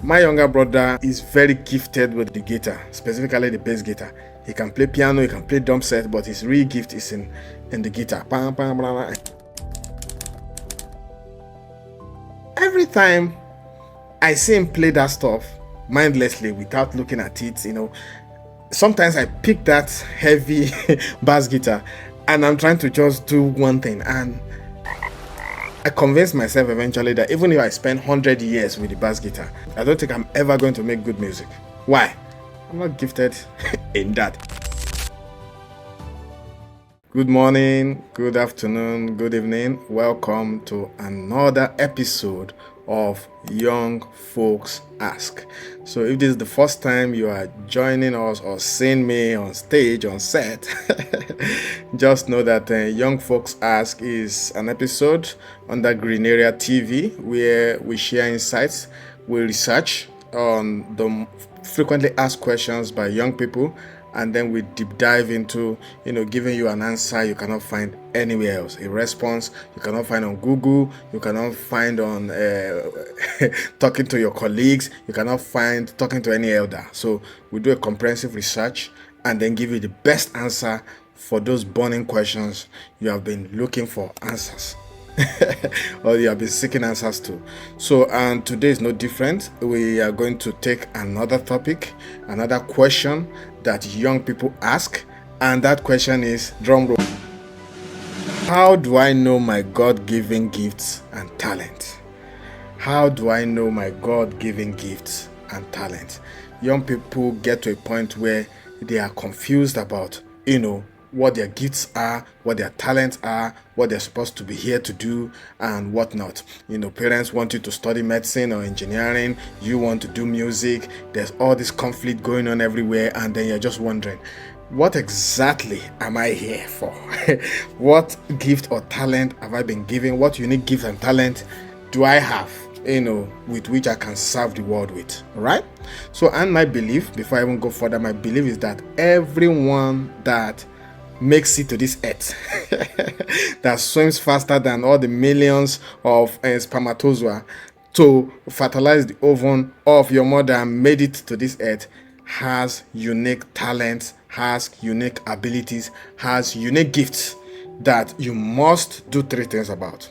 My younger brother is very gifted with the guitar, specifically the bass guitar. He can play piano, he can play drum set, but his real gift is in the guitar. Every time I see him play that stuff mindlessly without looking at it, sometimes I pick that heavy bass guitar and I'm trying to just do one thing, and I convinced myself eventually that even if I spend 100 years with the bass guitar, I don't think I'm ever going to make good music. Why? I'm not gifted in that. Good morning, good afternoon, good evening. Welcome to another episode of Young Folks Ask. So if this is the first time you are joining us or seeing me on stage, on set, just know that Young Folks Ask is an episode under Green Area TV where we share insights, we research on the frequently asked questions by young people, and then we deep dive into giving you an answer you cannot find anywhere else, a response you cannot find on Google, you cannot find on talking to your colleagues, you cannot find talking to any elder. So we do a comprehensive research and then give you the best answer for those burning questions you have been looking for answers or you have been seeking answers to. So, and today is no different. We are going to take another topic, another question that young people ask, and that question is, drum roll, how do I know my God-given gifts and talent? How do I know my God-given gifts and talent? Young people get to a point where they are confused about, what their gifts are, what their talents are, what they're supposed to be here to do, and whatnot. Parents want you to study medicine or engineering, you want to do music, there's all this conflict going on everywhere, and then you're just wondering, what exactly am I here for? What gift or talent have I been given? What unique gift and talent do I have, with which I can serve the world with, right? So, and my belief, before I even go further, my belief is that everyone that makes it to this earth that swims faster than all the millions of spermatozoa to fertilize the ovum of your mother and made it to this earth has unique talents, has unique abilities, has unique gifts that you must do three things about.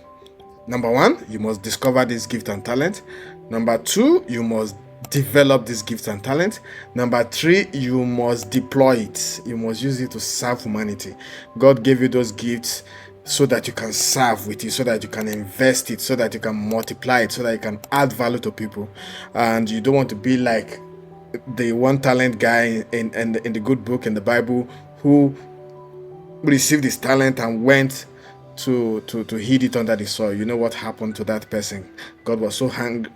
Number one, you must discover this gift and talent. Number two, you must develop these gifts and talent. Number three, you must deploy it. You must use it to serve humanity. God gave you those gifts so that you can serve with it, so that you can invest it, so that you can multiply it, so that you can add value to people. And you don't want to be like the one talent guy in the good book in the Bible who received his talent and went to hid it under the soil. You know what happened to that person? God was so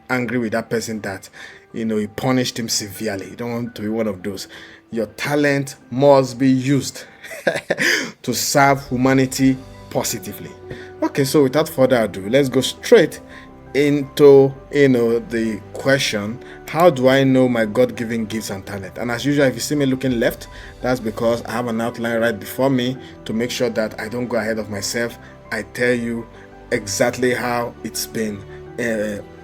angry with that person that he punished him severely. You don't want to be one of those. Your talent must be used to serve humanity positively. Okay, so without further ado, let's go straight into the question, how do I know my God-given gifts and talent? And as usual, if you see me looking left, that's because I have an outline right before me to make sure that I don't go ahead of myself. I tell you exactly how it's been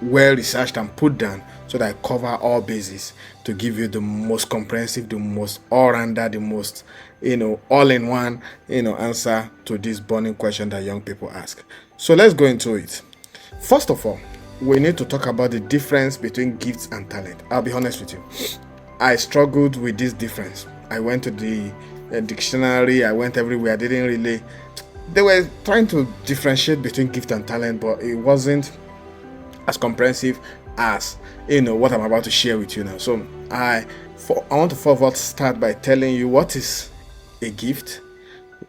well researched and put down, so that I cover all bases to give you the most comprehensive, the most all-rounder, the most all-in-one answer to this burning question that young people ask. So let's go into it. First of all, we need to talk about the difference between gifts and talent. I'll be honest with you, I struggled with this difference. I went to the dictionary, I went everywhere. They were trying to differentiate between gift and talent, but it wasn't as comprehensive as what I'm about to share with you now. So I want to forward start by telling you what is a gift,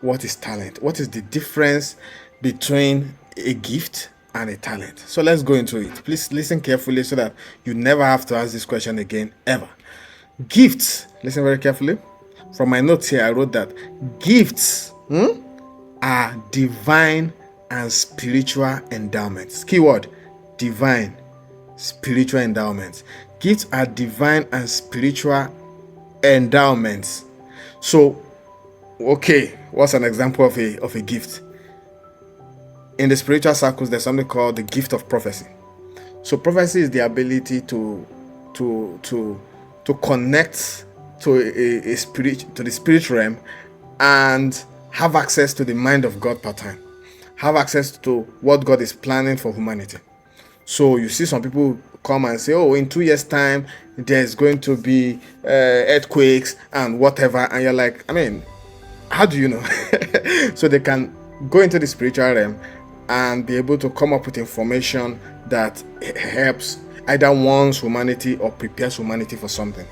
what is talent, what is the difference between a gift and a talent. So let's go into it. Please listen carefully so that you never have to ask this question again, ever. Gifts, listen very carefully. From my notes here, I wrote that gifts are divine and spiritual endowments. Keyword, divine, spiritual endowments. Gifts are divine and spiritual endowments. So, okay, what's an example of a gift? In the spiritual circles, there's something called the gift of prophecy. So prophecy is the ability to to connect to a spirit, to the spirit realm, and have access to the mind of God part time, have access to what God is planning for humanity. So you see some people come and say, oh, in 2 years time there's going to be earthquakes and whatever, and you're like, I mean, how do you know? So they can go into the spiritual realm and be able to come up with information that helps either warns humanity or prepares humanity for something.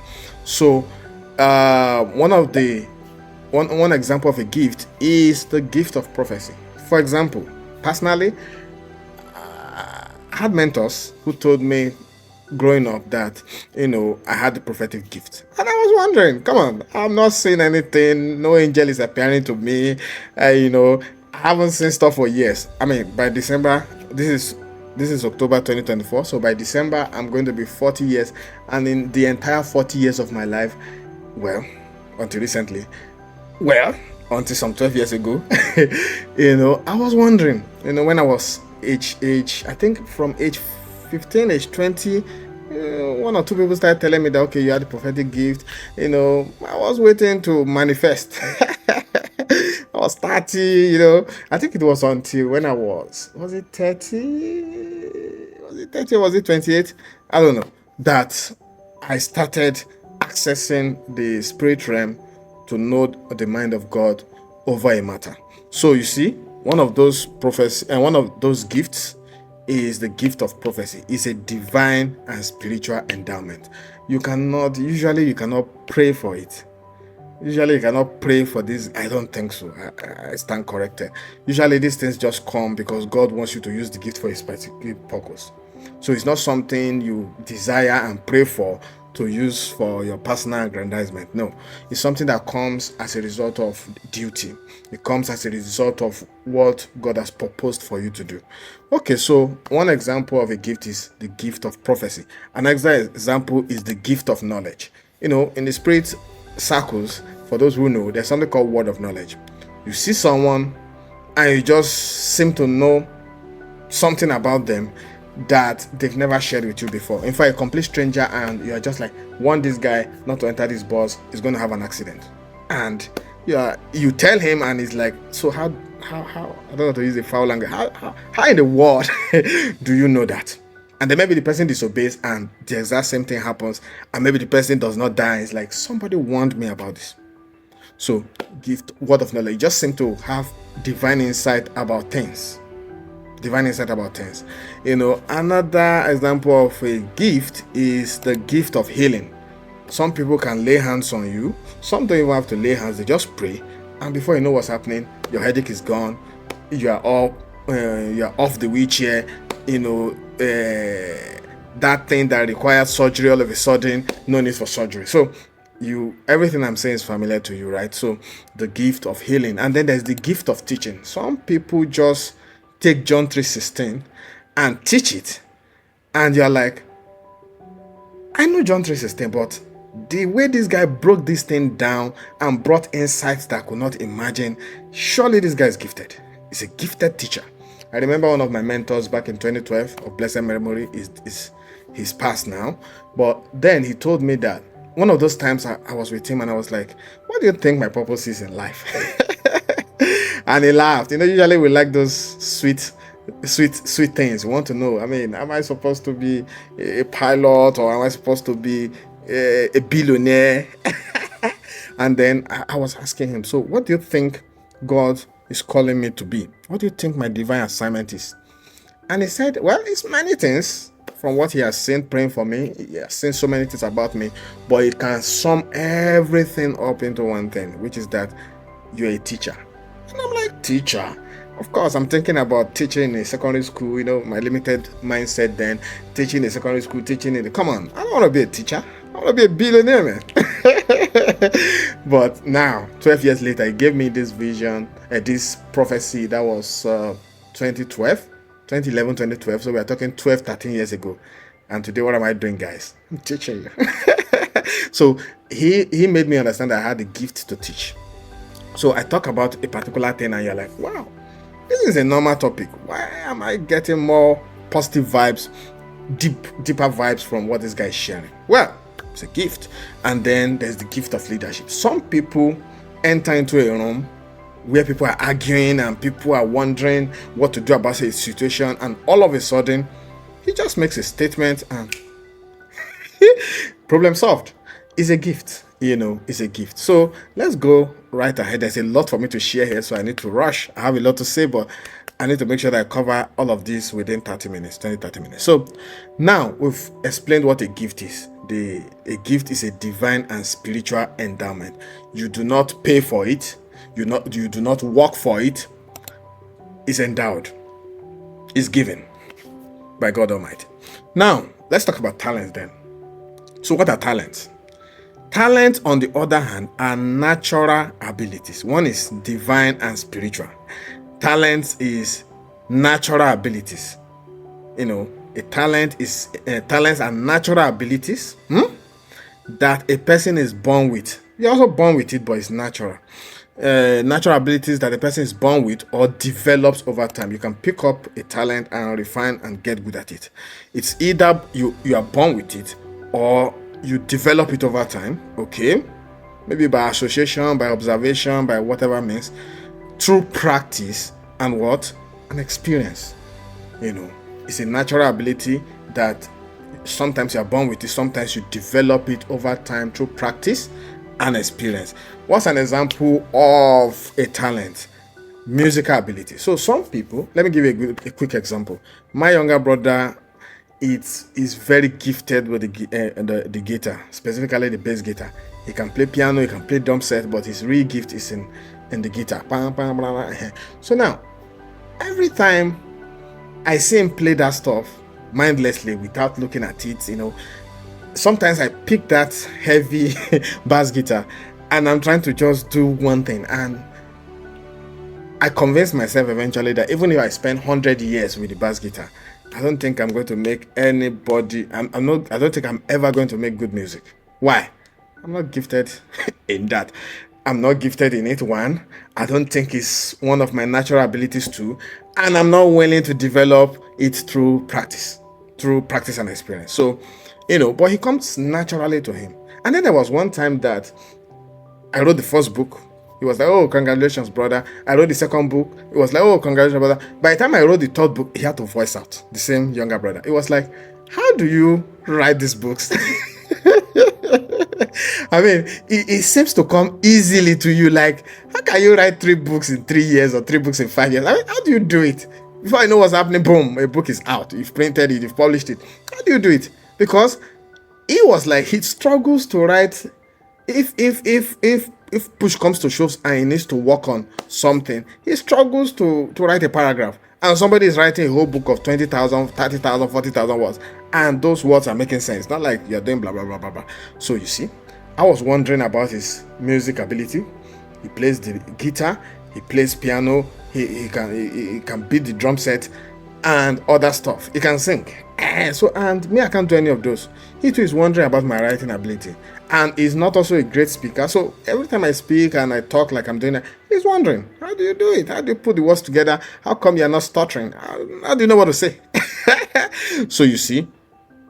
So one example of a gift is the gift of prophecy. For example, personally, I had mentors who told me growing up that, I had the prophetic gift. And I was wondering, come on, I'm not seeing anything. No angel is appearing to me. I haven't seen stuff for years. I mean, by December, this is October 2024. So by December, I'm going to be 40 years. And in the entire 40 years of my life, well, until recently, until some 12 years ago, I was wondering, when I was age, I think from age 15, age 20, one or two people started telling me that, okay, you had the prophetic gift. I was waiting to manifest. I was 30, I think it was until when I was it 30? Was it 30 or was it 28? I don't know. That I started accessing the spirit realm to know the mind of God over a matter. So you see, one of those prophecy and one of those gifts is the gift of prophecy. It's a divine and spiritual endowment. You cannot pray for it. Usually you cannot pray for this. I don't think so. I stand corrected. Usually these things just come because God wants you to use the gift for a specific purpose. So it's not something you desire and pray for to use for your personal aggrandizement. No, it's something that comes as a result of duty. It comes as a result of what God has proposed for you to do. Okay, so one example of a gift is the gift of prophecy. Another example is the gift of knowledge. In the spirit circles, for those who know, there's something called word of knowledge. You see someone and you just seem to know something about them that they've never shared with you before. In fact, a complete stranger, and you're just like, want this guy not to enter this bus, is going to have an accident. And you tell him, and he's like, so how I don't know to use a foul language, how in the world do you know that? And then maybe the person disobeys and the exact same thing happens, and maybe the person does not die. It's like, somebody warned me about this. So gift, word of knowledge, just seem to have divine insight about things. Another example of a gift is the gift of healing. Some people can lay hands on you. Some don't even have to lay hands. They just pray, and before you know what's happening, your headache is gone. You are off the wheelchair. That thing that requires surgery, all of a sudden, no need for surgery. So everything I'm saying is familiar to you, right? So the gift of healing. And then there's the gift of teaching. Some people just take John 3:16 and teach it, and you're like, I know John 3:16, but the way this guy broke this thing down and brought insights that I could not imagine, surely this guy is gifted. He's a gifted teacher. I remember one of my mentors back in 2012 of blessed memory he's passed now, but then he told me that one of those times I was with him and I was like, what do you think my purpose is in life? And he laughed. Usually we like those sweet things. We want to know, I mean, am I supposed to be a pilot, or am I supposed to be a billionaire? And then I was asking him, so what do you think God is calling me to be? What do you think my divine assignment is? And he said, well, it's many things. From what he has seen praying for me, he has seen so many things about me, but it can sum everything up into one thing, which is that you're a teacher. And I'm like, teacher? Of course, I'm thinking about teaching in a secondary school, my limited mindset then, teaching in a secondary school, come on, I don't want to be a teacher. I want to be a billionaire, man. But now, 12 years later, he gave me this vision, this prophecy. That was 2011, 2012. So we are talking 12, 13 years ago. And today, what am I doing, guys? I'm teaching you. So he made me understand that I had the gift to teach. So I talk about a particular thing and you're like, wow, this is a normal topic. Why am I getting more positive vibes deeper vibes from what this guy is sharing. Well, it's a gift. And then there's the gift of leadership. Some people enter into a room where people are arguing and people are wondering what to do about a situation, and all of a sudden he just makes a statement and problem solved. It's a gift, it's a gift. So let's go right ahead. There's a lot for me to share here, so I need to rush. I have a lot to say, but I need to make sure that I cover all of this within 30 minutes. So now we've explained what a gift is. A gift is a divine and spiritual endowment. You do not pay for it. You do not work for it. It's endowed. It's given by God Almighty. Now, let's talk about talents then. So what are talents? Talents, on the other hand, are natural abilities. One is divine and spiritual. Talents is natural abilities. Talents are natural abilities that a person is born with. You're also born with it, but it's natural. Natural abilities that a person is born with or develops over time. You can pick up a talent and refine and get good at it. It's either you are born with it or you develop it over time, okay? Maybe by association, by observation, by whatever means, through practice and what? An experience. It's a natural ability that sometimes you are born with it, sometimes you develop it over time through practice and experience. What's an example of a talent? Musical ability. So some people, let me give you a quick example. My younger brother is very gifted with the guitar, specifically the bass guitar. He can play piano, he can play drum set, but his real gift is in the guitar. So now, every time I see him play that stuff mindlessly without looking at it, sometimes I pick that heavy bass guitar and I'm trying to just do one thing, and I convince myself eventually that even if I spend 100 years with the bass guitar, I don't think I'm going to make anybody. I don't think I'm ever going to make good music. Why? I'm not gifted in that. I'm not gifted in it. One, I don't think it's one of my natural abilities. Two, and I'm not willing to develop it through practice and experience. So, but it comes naturally to him. And then there was one time that I wrote the first book. He was like, "Oh, congratulations, brother." I wrote the second book. It was like, "Oh, congratulations, brother." By the time I wrote the third book, he had to voice out, the same younger brother. It was like, how do you write these books? I mean, it seems to come easily to you. Like, how can you write 3 books in 3 years or 3 books in 5 years? I mean, how do you do it? Before I know what's happening, boom, a book is out. You've printed it, you've published it. How do you do it? Because he was like, he struggles to write. If push comes to shove and he needs to work on something, he struggles to write a paragraph. And somebody is writing a whole book of 20,000, 30,000, 40,000 words. And those words are making sense. Not like you're doing blah, blah, blah, blah, blah. So you see, I was wondering about his music ability. He plays the guitar, he plays piano, he can beat the drum set and other stuff. He can sing. And me, I can't do any of those. He too is wondering about my writing ability. And he's not also a great speaker. So every time I speak and I talk like I'm doing it, he's wondering, how do you do it? How do you put the words together? How come you're not stuttering? How do you know what to say? So you see,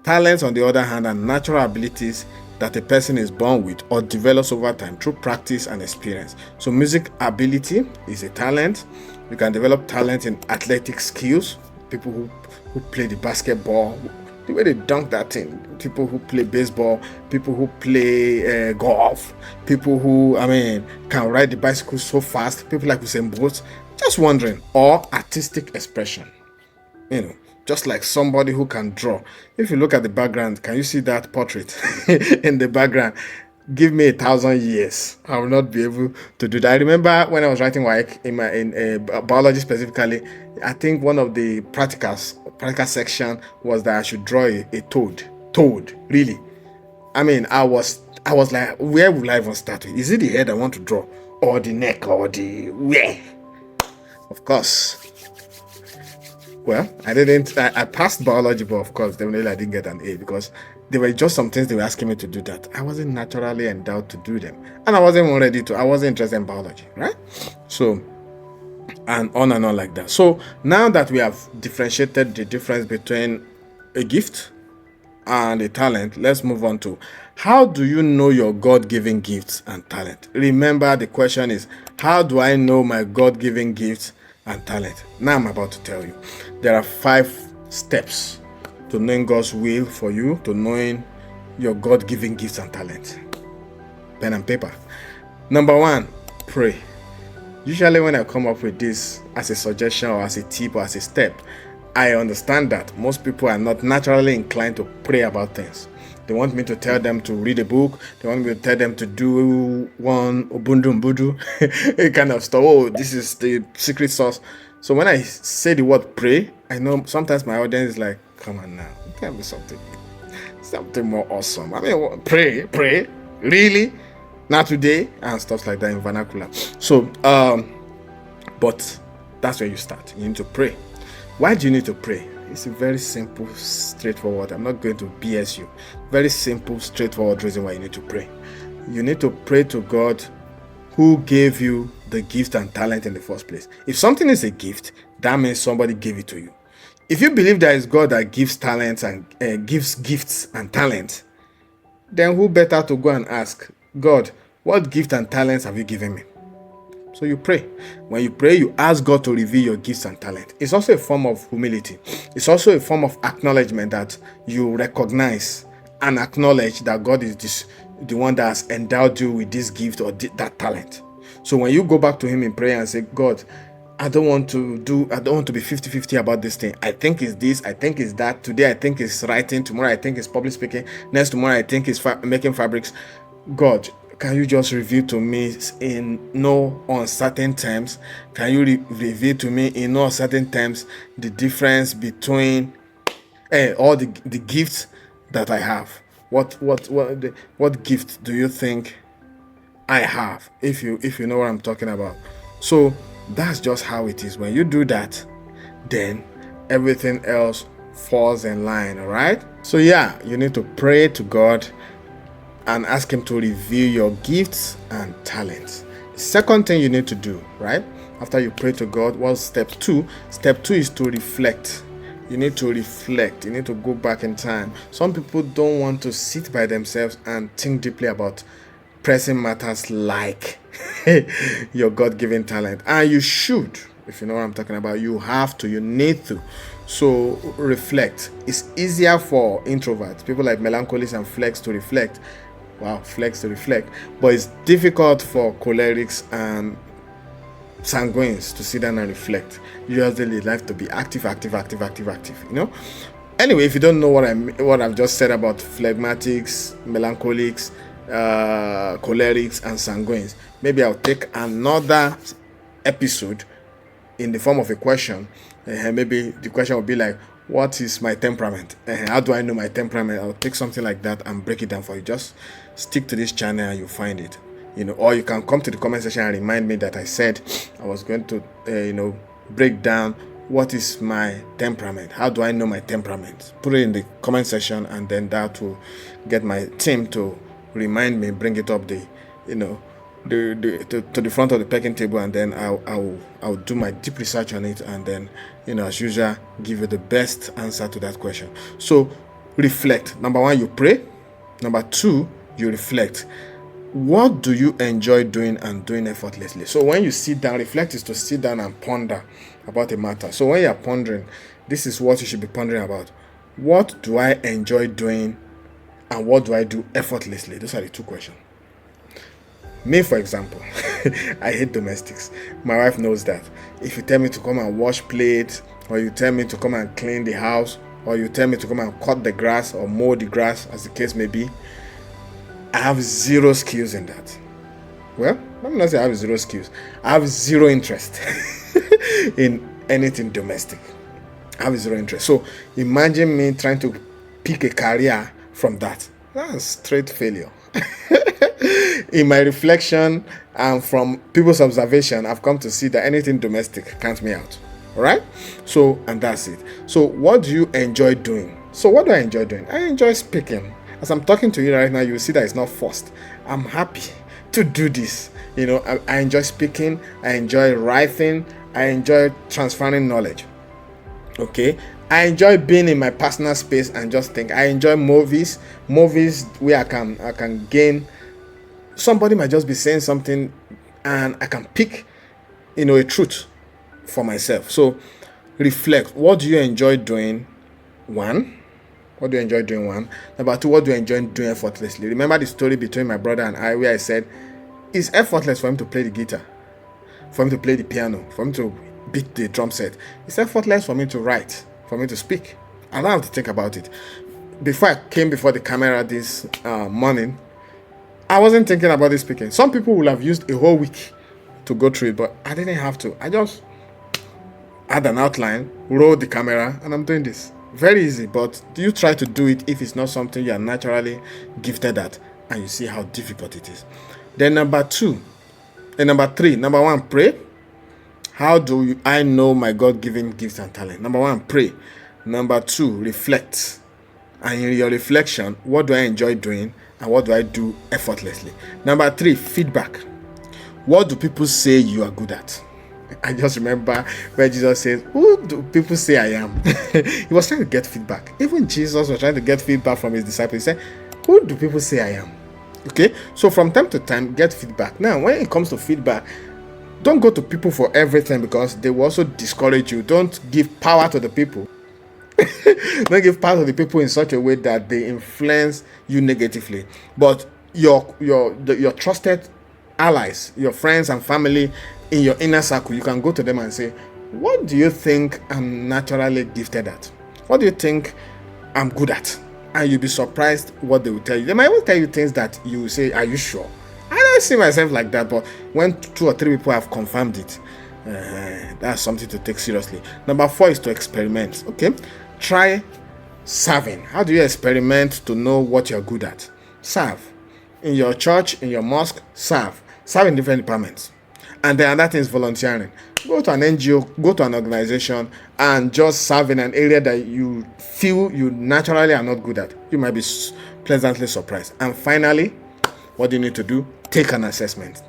talents, on the other hand, are natural abilities that a person is born with or develops over time through practice and experience. So music ability is a talent. You can develop talent in athletic skills. People who play the basketball, the way they dunk that thing. People who play baseball, people who play golf, people who, can ride the bicycle so fast, people like Usain Bolt. Just wondering. Or artistic expression. Just like somebody who can draw. If you look at the background, can you see that portrait in the background? Give me 1,000 years, I will not be able to do that. I remember when I was writing WAEC in biology specifically, I think one of the practical section was that I should draw a toad. Toad, really. I was like, where will I even start with? Is it the head I want to draw, or the neck, or the where? Of course. Well, I passed biology, but of course, definitely I didn't get an A because there were just some things they were asking me to do that I wasn't naturally endowed to do them. And I wasn't interested in biology, right? So, and on like that. So now that we have differentiated the difference between a gift and a talent, let's move on to how do you know your God-given gifts and talent? Remember, the question is, how do I know my God-given gifts and talent? Now I'm about to tell you. There are 5 steps to knowing God's will for you, to knowing your God-given gifts and talent. Pen and paper. Number 1, pray. Usually when I come up with this as a suggestion or as a tip or as a step, I understand that most people are not naturally inclined to pray about things. They want me to tell them to read a book. They want me to tell them to do one obundu mbudu kind of stuff. Oh, this is the secret sauce. So when I say the word pray, I know sometimes my audience is like, come on now, tell me something more awesome. I mean, pray, really? Not today? And stuff like that in vernacular. So, but that's where you start. You need to pray. Why do you need to pray? It's a very simple, straightforward. I'm not going to BS you. Very simple, straightforward reason why you need to pray. You need to pray to God who gave you the gift and talent in the first place. If something is a gift, that means somebody gave it to you. If you believe there is God that gives talents and gives gifts and talent, then who better to go and ask God, what gift and talents have you given me? So you pray. When you pray, you ask God to reveal your gifts and talent. It's also a form of humility. It's also a form of acknowledgement that you recognize and acknowledge that God is the one that has endowed you with this gift or that talent. So when you go back to Him in prayer and say, God, I don't want to be 50-50 about this thing. I think it's this, I think it's that. Today I think it's writing, tomorrow I think it's public speaking, next tomorrow I think it's making fabrics. God, can you just reveal to me in no uncertain terms? Can you reveal to me in no uncertain terms the difference between all the gifts that I have? What gift do you think I have? If you know what I'm talking about. So that's just how it is. When you do that, then everything else falls in line. All right. So yeah, you need to pray to God and ask Him to reveal your gifts and talents. The second thing you need to do, right, after you pray to God, what's step 2? Step 2 is to reflect. You need to reflect. You need to go back in time. Some people don't want to sit by themselves and think deeply about pressing matters like your God-given talent. And you should, if you know what I'm talking about. You have to, you need to. So reflect. It's easier for introverts, people like melancholics and flex to reflect. Wow, flex to reflect. But it's difficult for cholerics and sanguines to sit down and reflect. Usually they like to be active, you know. Anyway, if you don't know what I've just said about phlegmatics, melancholics, cholerics and sanguines, maybe I'll take another episode in the form of a question. Maybe the question will be like, what is my temperament? How do I know my temperament? I'll take something like that and break it down for you. Just stick to this channel and you'll find it. Or you can come to the comment section and remind me that I said I was going to break down what is my temperament. How do I know my temperament? Put it in the comment section, and then that will get my team to remind me, bring it up to the front of the pecking table, and then I'll do my deep research on it, and then as usual give you the best answer to that question. So reflect. Number 1, you pray. Number 2, you reflect. What do you enjoy doing and doing effortlessly? So when you sit down, reflect is to sit down and ponder about a matter. So when you're pondering, this is what you should be pondering about. What do I enjoy doing and what do I do effortlessly? Those are the 2 questions. Me, for example, I hate domestics. My wife knows that. If you tell me to come and wash plates, or you tell me to come and clean the house, or you tell me to come and cut the grass or mow the grass, as the case may be, I have 0 skills in that. Well, let me not say I have 0 skills. I have 0 interest in anything domestic. I have 0 interest. So imagine me trying to pick a career from that. That's straight failure. In my reflection and from people's observation, I've come to see that anything domestic counts me out. All right? So, and that's it. So what do you enjoy doing? So what do I enjoy doing? I enjoy speaking. As I'm talking to you right now, you see that it's not forced. I'm happy to do this. I enjoy speaking. I enjoy writing. I enjoy transferring knowledge. Okay? I enjoy being in my personal space and just think. I enjoy movies where I can gain. Somebody might just be saying something and I can pick, a truth for myself. So reflect. What do you enjoy doing? One. What do you enjoy doing? One. Number two, what do you enjoy doing effortlessly? Remember the story between my brother and I where I said it's effortless for him to play the guitar, for him to play the piano, for him to beat the drum set. It's effortless for me to write, for me to speak. I don't have to think about it. Before I came before the camera this morning, I wasn't thinking about this speaking. Some people will have used a whole week to go through it, but I didn't have to. I just had an outline, rolled the camera, and I'm doing this. Very easy, but do you try to do it if it's not something you are naturally gifted at, and you see how difficult it is. Then number three, number one, pray. How do I know my God-given gifts and talent? Number one, pray. Number two, reflect. And in your reflection, what do I enjoy doing and what do I do effortlessly? Number three, feedback. What do people say you are good at? I just remember where Jesus says, who do people say I am? He was trying to get feedback. Even Jesus was trying to get feedback from his disciples. He said, who do people say I am? Okay, so from time to time, get feedback. Now, when it comes to feedback, don't go to people for everything because they will also discourage you. Don't give power to the people. Don't give power to the people in such a way that they influence you negatively. But your trusted allies, your friends and family in your inner circle, you can go to them and say, what do you think I'm naturally gifted at? What do you think I'm good at? And you'll be surprised what they will tell you. They might even tell you things that you will say, are you sure? I don't see myself like that, but when 2 or 3 people have confirmed it, that's something to take seriously. Number 4 is to experiment. Okay, try serving. How do you experiment to know what you're good at? Serve in your church, in your mosque. Serve in different departments. And then another thing is volunteering. Go to an NGO, go to an organization, and just serve in an area that you feel you naturally are not good at. You might be pleasantly surprised. And finally, what do you need to do? Take an assessment.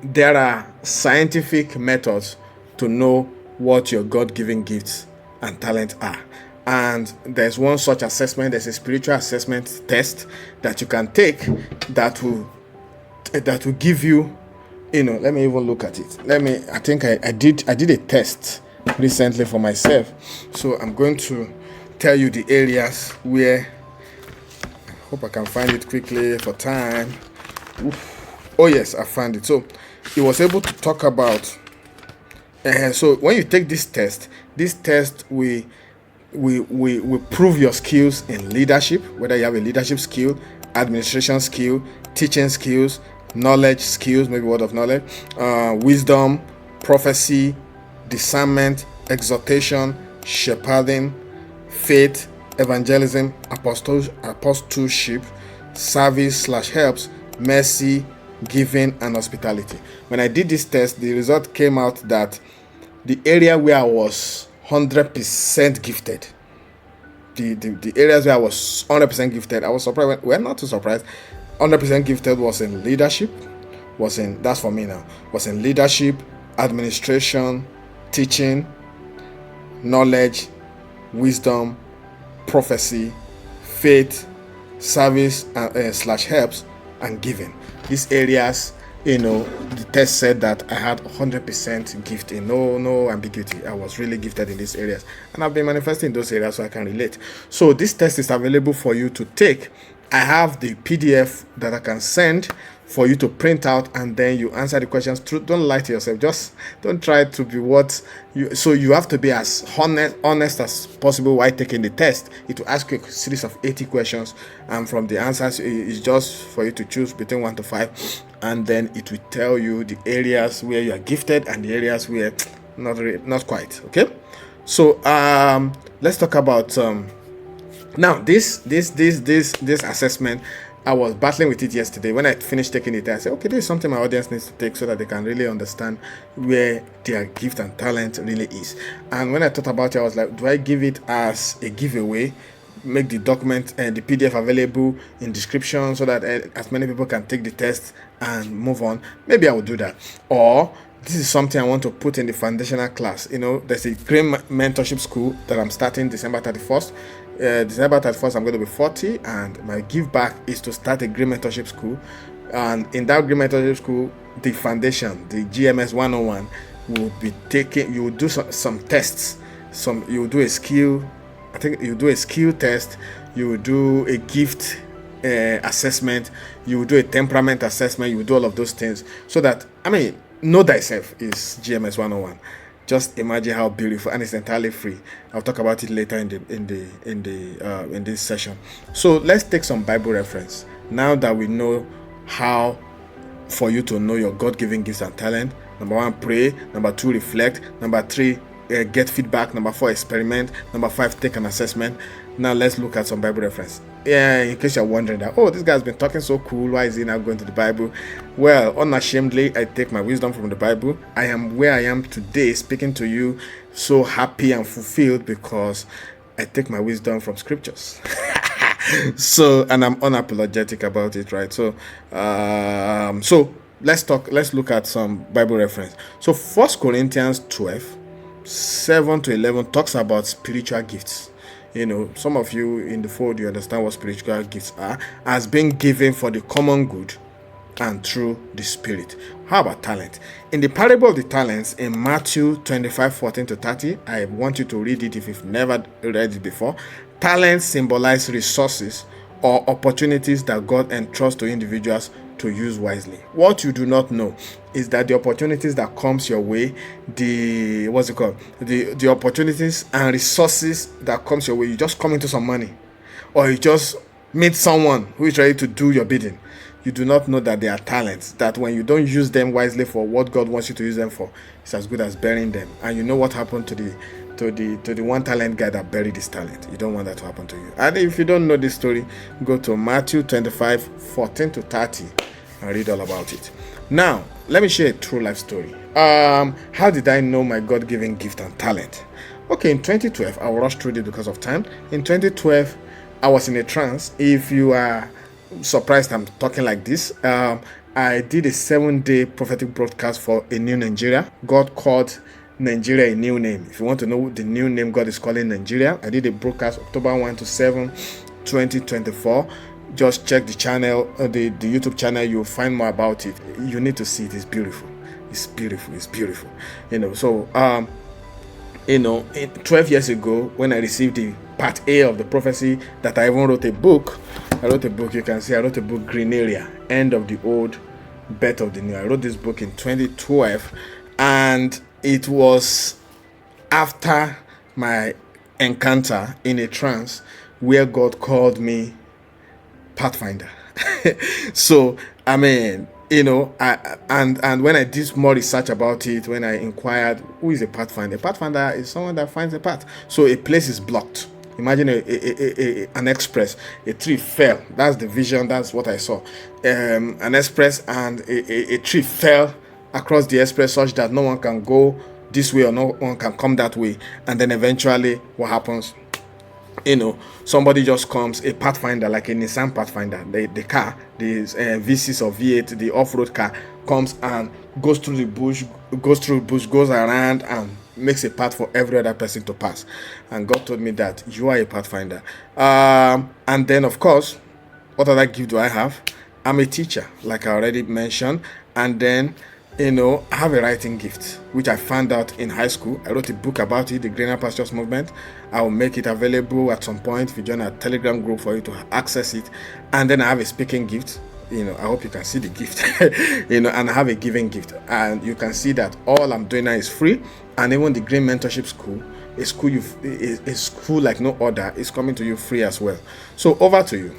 There are scientific methods to know what your God-given gifts and talents are. And there's one such assessment. There's a spiritual assessment test that you can take that will give you, let me even look at it. I think I did a test recently for myself. So I'm going to tell you the areas where, I hope I can find it quickly for time. Oh yes, I found it. So he was able to talk about, so when you take this test will prove your skills in leadership, whether you have a leadership skill, administration skill, teaching skills, knowledge skills, maybe word of knowledge, wisdom, prophecy, discernment, exhortation, shepherding, faith, evangelism, apostleship, service/helps, mercy, giving, and hospitality. When I did this test, the result came out that the area where I was 100% gifted, the areas where I was 100% gifted, I was surprised. We're not too surprised. 100% gifted was in leadership, that's for me now, was in leadership, administration, teaching, knowledge, wisdom, prophecy, faith, service /helps, and giving. These areas, the test said that I had 100% gift in no ambiguity. I was really gifted in these areas, and I've been manifesting in those areas, so I can relate. So this test is available for you to take. I have the PDF that I can send for you to print out, and then you answer the questions. Don't lie to yourself. Just don't try to be so you have to be as honest as possible while taking the test. It will ask you a series of 80 questions, and from the answers, it's just for you to choose between 1 to 5, and then it will tell you the areas where you are gifted and the areas where not quite. Okay, so let's talk about now this assessment. I was battling with it yesterday. When I finished taking it, I said, okay, this is something my audience needs to take so that they can really understand where their gift and talent really is. And when I thought about it, I was like, do I give it as a giveaway, make the document and the PDF available in description so that as many people can take the test and move on? Maybe I will do that. Or this is something I want to put in the foundational class. There's a great mentorship school that I'm starting December 31st. December 31st, I'm going to be 40, and my give back is to start a great mentorship school. And in that great mentorship school, the foundation, the GMS 101, will be taking. You will do some tests. You will do a skill. I think you do a skill test. You will do a gift assessment. You will do a temperament assessment. You will do all of those things, so that, know thyself is GMS 101. Just imagine how beautiful, and it's entirely free. I'll talk about it later in this session. So let's take some Bible reference now that we know how for you to know your God-given gifts and talent. Number 1, pray. Number 2, reflect. Number 3, get feedback. Number 4, experiment. Number 5, take an assessment. Now let's look at some Bible reference. In case you're wondering that, this guy's been talking so cool, why is he now going to the Bible? Well, unashamedly, I take my wisdom from the Bible. I am where I am today, speaking to you, so happy and fulfilled because I take my wisdom from scriptures. And I'm unapologetic about it, right? So let's look at some Bible reference. So 1 Corinthians 12, 7 to 11 talks about spiritual gifts. Some of you in the fold, you understand what spiritual gifts are, as being given for the common good and through the Spirit. How about talent? In the parable of the talents in Matthew 25, 14 to 30, I want you to read it if you've never read it before. Talents symbolize resources or opportunities that God entrusts to individuals to use wisely. What you do not know is that the opportunities that comes your way, the opportunities and resources that comes your way, you just come into some money, or you just meet someone who is ready to do your bidding. You do not know that they are talents, that when you don't use them wisely for what God wants you to use them for, it's as good as burying them. And you know what happened to the one talent guy that buried his talent. You don't want that to happen to you. And if you don't know this story, go to Matthew 25, 14 to 30 and read all about it. Now, let me share a true life story. How did I know my God-given gift and talent? Okay, in 2012, I'll rush through it because of time. In 2012, I was in a trance. If you are surprised I'm talking like this, I did a 7-day prophetic broadcast for a new Nigeria. God called Nigeria a new name. If you want to know the new name God is calling Nigeria, I did a broadcast October 1 to 7, 2024. Just check the channel, the YouTube channel. You'll find more about it. You need to see it. It's beautiful. It's beautiful. It's beautiful. 12 years ago, when I received the part A of the prophecy, that I even wrote a book. You can see I wrote a book, Green Area, End of the Old, Birth of the New. I wrote this book in 2012, and it was after my encounter in a trance where God called me Pathfinder. So, and when I did more research about it, when I inquired, who is a Pathfinder? A Pathfinder is someone that finds a path. So a place is blocked. Imagine an express. A tree fell. That's the vision. That's what I saw. An express, and a tree fell across the express such that no one can go this way or no one can come that way. And then eventually what happens? Somebody just comes, a Pathfinder, like a Nissan Pathfinder, the car, the V6 or V8, the off-road car, comes and goes through the bush, goes around and makes a path for every other person to pass. And God told me that you are a Pathfinder. And then, of course, what other gift do I have? I'm a teacher, like I already mentioned. And then, I have a writing gift, which I found out in high school. I wrote a book about it, the Greener Pastures Movement. I will make it available at some point if you join a Telegram group for you to access it. And then I have a speaking gift. I hope you can see the gift. And I have a giving gift. And you can see that all I'm doing now is free. And even the Green Mentorship School, a school like no other, is coming to you free as well. So over to you.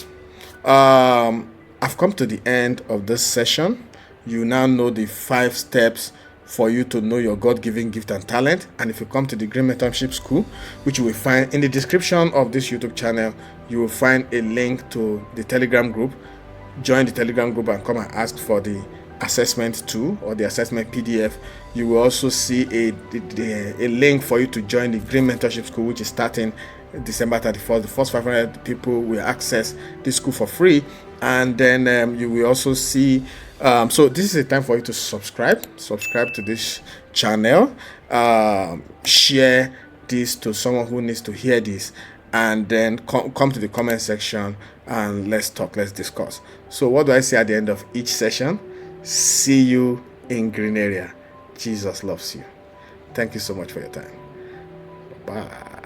I've come to the end of this session. You now know the 5 steps for you to know your God-given gift and talent. And if you come to the Green Mentorship School, which you will find in the description of this YouTube channel, you will find a link to the Telegram group. Join the Telegram group and come and ask for the assessment 2 or the assessment PDF. You will also see a link for you to join the Green Mentorship School, which is starting December 31st. The first 500 people will access this school for free. And then you will also see So this is a time for you to subscribe to this channel, share this to someone who needs to hear this, and then come to the comment section and let's talk, let's discuss. So what do I say at the end of each session? See you in green area. Jesus loves you. Thank you so much for your time. Bye.